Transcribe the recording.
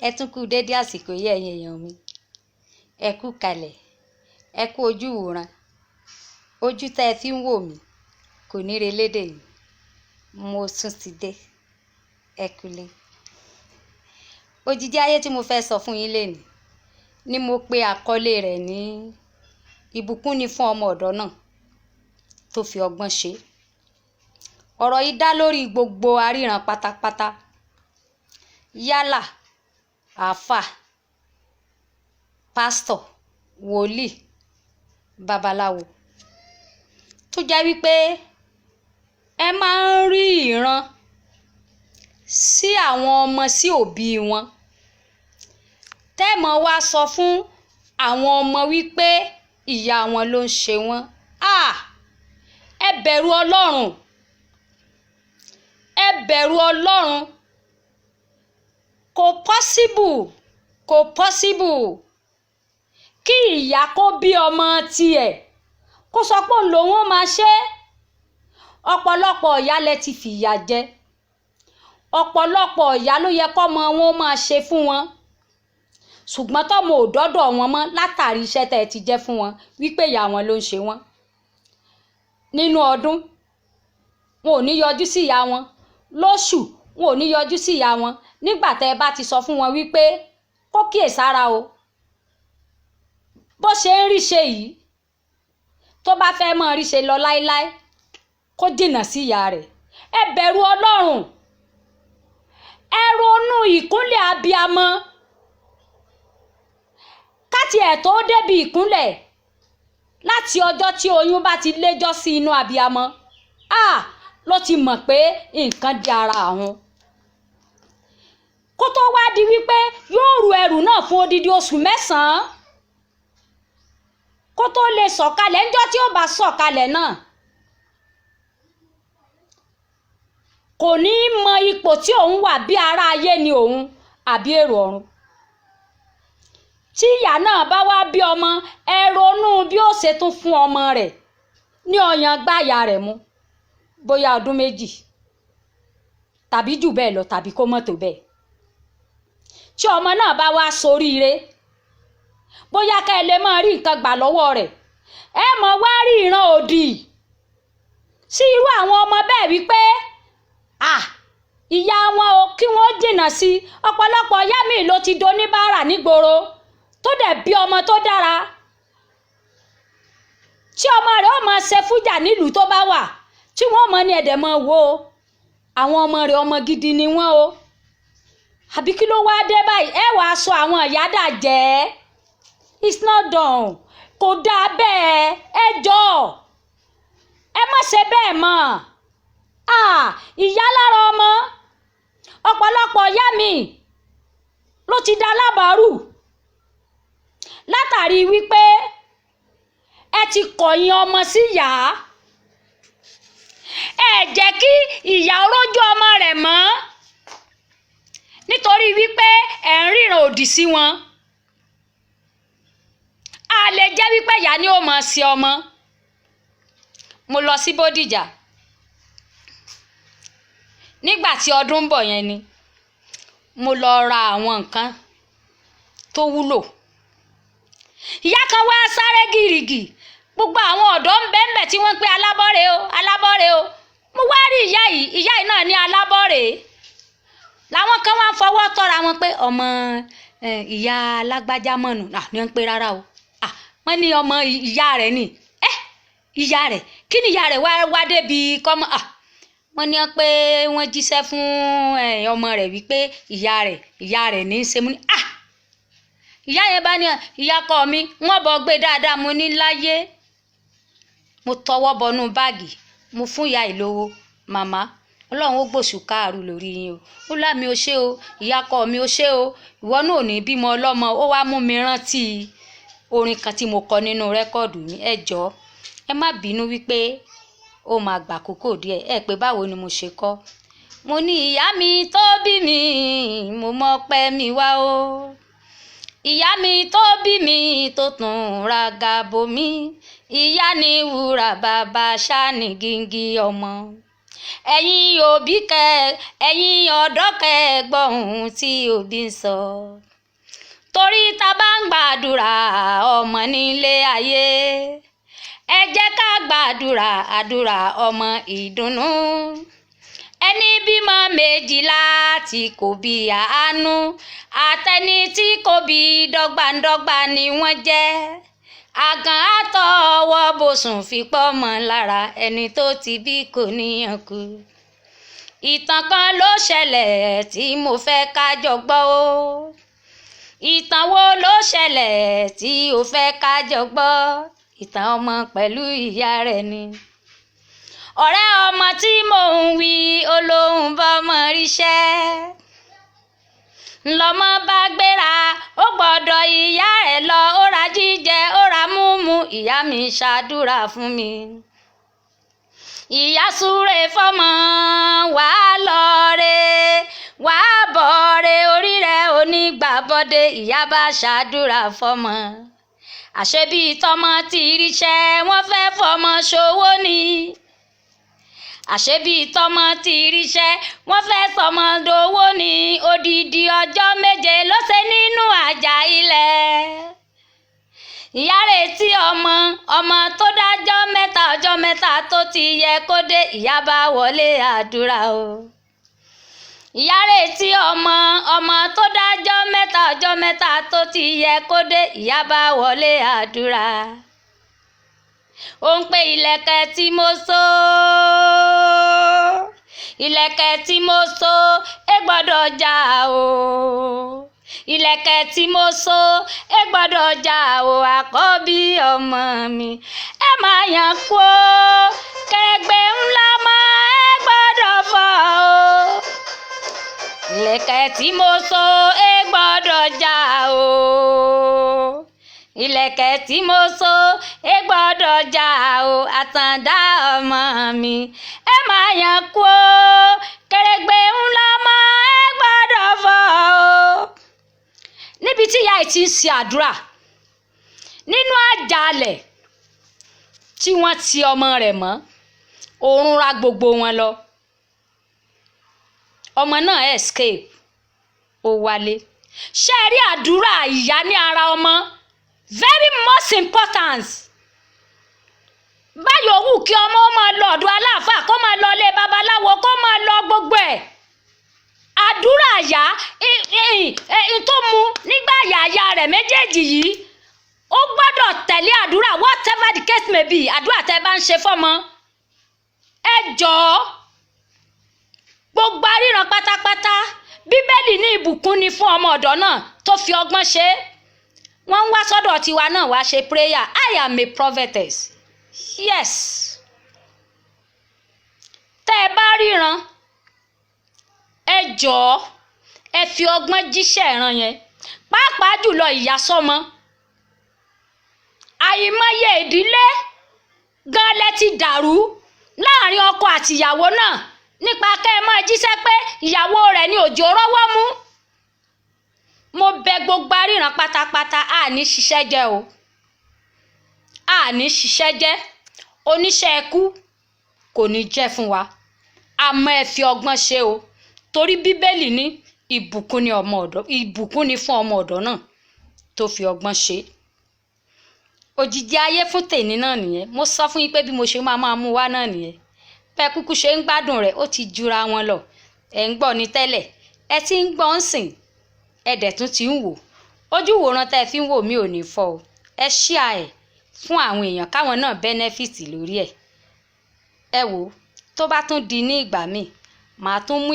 Ẹ tún kú dédé àsìkò yìí ẹ̀yin èèyàn mi. Ẹ kú kalẹ̀, ẹ kú ojú wòran. Ojú tẹ́ ẹ fi ń wò mí kò ní relédè yìí. Mo tún ti dé. Ẹ kúlé. Òjìji ayé tí mo fẹ́ sọ fún yín lénìí ni mo pe àkọlé rẹ̀ ní ìbùkún ni fún ọmọ ọ̀dọ́ náà tó fi ọgbọ́n ṣe. Ọ̀rọ̀ yìí dá lórí gbogbo aríran pátápátá. Yálà àáfà, pásítọ̀, wòlíì, babaláwo. Tó jẹ́ wípé ẹ máa ń rí ìran sí àwọn ọmọ sí òbí wọn. Tẹ́mọ̀ wá sọ fún àwọn ọmọ wípé ìyá wọn ló ń ṣe wọ́n. Ẹ bẹ̀rù Ọlọ́run. Ẹ bẹ̀rù Ọlọ́run. Kò possible kí ìyá kó bí ọmọ tiẹ̀ kó sọ pé òun lòun ó máa ṣe. Ọ̀pọ̀lọpọ̀ ìyá lẹ ti fìyà jẹ. Ọ̀pọ̀lọpọ̀ ìyá ló yẹ kọ́mọ wọn ó máa ṣe fún wọn. Ṣùgbọ́n tọ́mọ ò dọ́dọ̀ wọn mọ́ látàrí iṣẹ́ tẹ́ ẹ ti jẹ́ fún wọn wípé ìyá wọn ló ń ṣe wọ́n. Nínú ọdún wọn ò ní yọjú sí ìyá wọn. Lóṣù wọn ò ní yọjú sí ìyá wọn. Nígbà tẹ́ ẹ bá ti sọ fún wọn wípé kó kíyèsára o. Bó ṣe ń rí ṣe yìí tó bá fẹ́ mọ́ rí ṣe lọ láéláé kó jìnnà sí ìyá rẹ̀. Ẹ bẹ̀rù Ọlọ́run. Ẹ ronú ìkúnlẹ̀ abiyamọ. Káti ẹ̀ tó débi ìkúnlẹ̀ láti ọjọ́ tí oyún bá ti léjọ́ sí inú abiyamọ ló ti mọ̀ pé nǹkan di ara àwọn. Kó tó wá di wípé yóò ru ẹrù náà fún odidi oṣù 9 kó tó lè sọ̀kalẹ̀. Ńjọ́ tí ó bá sọ̀kalẹ̀ náà kò ní mọ ipò tí òun wà, bí ará ayé ni òun àbí èrò ọ̀run. Tí ìyá náà bá wá bí ọmọ, ẹ ronú bí ó ṣe tún fún ọmọ rẹ̀ ní ọyàn gbáyà rẹ̀ mu bóyá ọdún 2 tàbí jù bẹ́ẹ̀ lọ tàbí kó mọ̀ tó bẹ́ẹ̀. Tí ọmọ náà bá wá soríire, bóyá ká ẹ lè máa rí nǹkan gbà lọ́wọ́ rẹ̀, ẹ mọ̀ wá rí ìran òdì sí irú àwọn ọmọ bẹ́ẹ̀ wípé ìyá wọn o kí wọ́n jìnnà sí. Ọ̀pọ̀lọpọ̀ ìyá mi ló ti doníbàárà nígboro tó dẹ̀ bí ọmọ tó dára, tí ọmọ rẹ̀ ó máa ṣe fújà nílùú tó bá wà, tí wọ́n mọ̀ ní ẹ̀dẹ̀ mọ́ wo àwọn ọmọ rẹ̀ ọmọ gidi ni wọ́n o. Àbí kí ló wá dé báyìí? Ẹ wàá sọ àwọn ìyá dà jẹ́. It's not done. Kò dáa bẹ́ẹ̀. Ẹ jọ̀ọ́ ẹ má ṣe bẹ́ẹ̀ mọ́. Ìyá lára ọmọ. Ọ̀pọ̀lọpọ̀ ìyá mi ló ti da lábàárù látàrí wípé ẹ ti kọ̀yìn ọmọ sí ìyá. Ẹ jẹ́ kí ìyá rójú ọmọ rẹ̀ mọ́ nítorí wípé ẹ ń ríran òdì sí wọn. A lè jẹ́ wípé ìyá ni ó máa ṣe ọmọ. Mo lọ sí Bódìjà nígbà tí ọdún ń bọ̀ yẹn ni. Mo lọ ra àwọn nǹkan tó wúlò. Ìyá kan wá sáré gìrìgì. Gbogbo àwọn ọ̀dọ́ ń bẹ́ẹ̀ tí wọ́n ń pe alábọ́rẹ̀ o, alábọ́rẹ̀ o. Mo wá rí ìyá yìí náà ní alábọ́rẹ̀. Làwọn kan wá ń fọwọ́ tọ́ra wọn pé ọmọ ìyá alágbájá mọ̀nù ni wọ́n ń pe rárá o. Wọ́n ní ọmọ ìyá rẹ̀ ni. Ìyá rẹ̀ kí ni ìyá rẹ̀ wá débi kọ́mọ. Wọ́n ní pé wọ́n jíṣẹ́ fún ọmọ rẹ̀ wípé ìyá rẹ̀ ní í ṣe. Mo ní ìyá yẹn bá ní ìyá kọ mi wọ́n bọ̀ gbé dáadáa. Mo ní láyé. Mo tọwọ́ bọnú báàgì, mo fún ìyá ìlówó. Màmá Ọlọ́run ó gbòṣù káàrú lórí yín o. Ó lámi o ṣé o, ìyá kọ mi o ṣé o, ìwọ náà ò ní bímọ ọlọ́mọ. Ó wá mú mi rántí orin kan tí mo kọ nínú rẹ́kọ̀dù mi. Ẹ jọ̀ọ́ ẹ má bínú wípé ó máa gbà àkókò díẹ̀. Ẹ pé báwo ni mo ṣe kọ́. Mo ní ìyá mi tó bí mi mo mọ̀ pé mi wá o. Ìyá mi tó bí mi tó tún ra gàbó mi. Ìyá ni wúrà bàbá ṣáà ní gíngí ọmọ. ẹ̀yin òbí ẹ̀yin ọ̀dọ́ gbọ́ ohun tí òbí ń sọ. Torí tá bá ń gbàdúrà ọmọ nílé ayé, ẹ jẹ́ ká gbàdúrà àdúrà ọmọ ìdùnnú. Ẹni bímọ méjìlá tí kò bí àánú, àtẹni tí kò bí dọ́gbandọ́gba ni wọ́n jẹ́. Àgàn àtọwọ́ bòsùn fi pọ́mọ lára, ẹni tó ti bí kò níyàn kú. Ìtàn kan ló ṣẹlẹ̀ tí mo fẹ́ ká jọ gbọ́ o. Ìtàn wo ló ṣẹlẹ̀ tí o fẹ́ ká jọ gbọ́? Ìtàn ọmọ pẹ̀lú ìyá rẹ̀ ni. Ọ̀rẹ́ ọmọ tí mò ń wí olóhùn bọ́mọ ríṣẹ́. Lọ́mọ bá gbéra ó gbọ́dọ̀ ìyá rẹ̀ lọ, ó ra jíjẹ ó ra múmu, ìyá mi ṣàdúrà fún mi. Ìyá súre fọ́mọ, wàá lọ re wàá bọ̀ re, orí rẹ̀ onígbàbọ́dé, ìyá bá ṣàdúrà fọ́mọ. Àṣebí tọmọ ti ríṣẹ́ wọ́n fẹ́ fọmọ ṣòwò ni. Àṣebí tọmọ ti ríṣẹ́ wọ́n fẹ́ sọmọ dowó ni. Odidi ọjọ́ méje ló ṣe nínú àjà ilẹ̀. Ìyá retí ọmọ tó dájọ́ mẹ́ta, ọjọ́ mẹ́ta tó ti yẹ kó dé, ìyá bá wọlé àdúrà o. Ìyá retí ọmọ tó dájọ́ mẹ́ta, ọjọ́ mẹ́ta tó ti yẹ kó dé, ìyá bá wọlé àdúrà. Ó ń pe ìlẹ̀kẹ̀ tí mo so, ìlẹ̀kẹ̀ tí mo so ẹ gbọ́dọ̀ já o. Ìlẹ̀kẹ̀ tí mo so ẹ gbọ́dọ̀ já o, àkọ́bí ọmọ mi ẹ máa yàn kú o. Kẹ̀rẹ̀gbẹ́ ńlá mọ́ ẹ gbọ́dọ̀ fọ́ o. Ìlẹ̀kẹ̀ tí mo so ẹ gbọ́dọ̀ já o. Ìlẹ̀kẹ̀ tí mo so ẹ gbọ́dọ̀ já o, àtàndá ọmọ mi ẹ máa yàn kú o. Kẹ̀rẹ̀gbẹ́ ńlá mọ́ ẹ gbọ́dọ̀ fọ́ o. Níbi tí ìyá yìí ti ń ṣe àdúrà nínú àjàalẹ̀ tí wọ́n ti ọmọ rẹ̀ mọ́, oorun ra gbogbo wọn lọ. Ọmọ náà escape ó wálé. Ṣé ẹ rí àdúrà ìyá ní ara ọmọ? Very most important. Báyọ̀ wù kí ọmọ ó máa lọ ọ̀dọ̀ aláàfáà, kó máa lọ ilé babaláwo, kó máa lọ gbogbo ẹ̀. Àdúrà ìyá tó mu nígbà yàyà rẹ̀ méjèèjì yìí, ó gbọ́dọ̀ tẹ̀lé àdúrà whatever the case may be. Àdúrà tẹ́ bá ń ṣe fọ́mọ, ẹ jọ̀ọ́ gbogbo aríran pátápátá, Bíbélì ní ìbùkún ni fún ọmọ ọ̀dọ́ náà tó fi ọgbọ́n ṣe. Wọ́n ń wá sọ́dọ̀ tiwa náà wá ṣe prayer. I am a prophetess. Yes. Tẹ́ ẹ bá ríran, ẹ jọ̀ọ́ ẹ fi ọgbọ́n jíṣẹ́ ìran yẹn, pàápàá jùlọ ìyá sọ́mọ. Àìmọye ìdílé gan lẹ ti dàrú láàrin ọkọ àti ìyàwó náà nípa kẹ́ ẹ máa jíṣẹ́ pé ìyàwó rẹ̀ ní òjò rọ́wọ́ mú. Mo bẹ gbogbo aríran pátápátá, àní ṣiṣẹ́ jẹ́ o, àní ṣiṣẹ́ jẹ́, oníṣẹ́ ẹkú kò ní jẹ́ fún wa, àmọ́ ẹ fi ọgbọ́n ṣe o. Torí Bíbélì ní ìbùkún ni fún ọmọ ọ̀dọ́ náà tó fi ọgbọ́n ṣe. Òjìji ayé fún tèmi náà nìyẹn. Mo sọ fún yín pé bí mo ṣe máa mú wá náà nìyẹn. Pẹ́ kúkú ṣe ń gbádùn rẹ̀, ó ti jura wọn lọ. Ẹ ń gbọ́ ní tẹ́lẹ̀, ẹ ti ń gbọ́ ń sìn, ẹ dẹ̀ tún ti ń wò. Ojú ìwòran tẹ́ ẹ fi ń wò mí ò ní fọ́ o. Ẹ share ẹ̀ fún àwọn èèyàn káwọn náà benefit lórí ẹ̀. Ẹ wò, tó bá tún di ní ìgbà míì, màá tún mú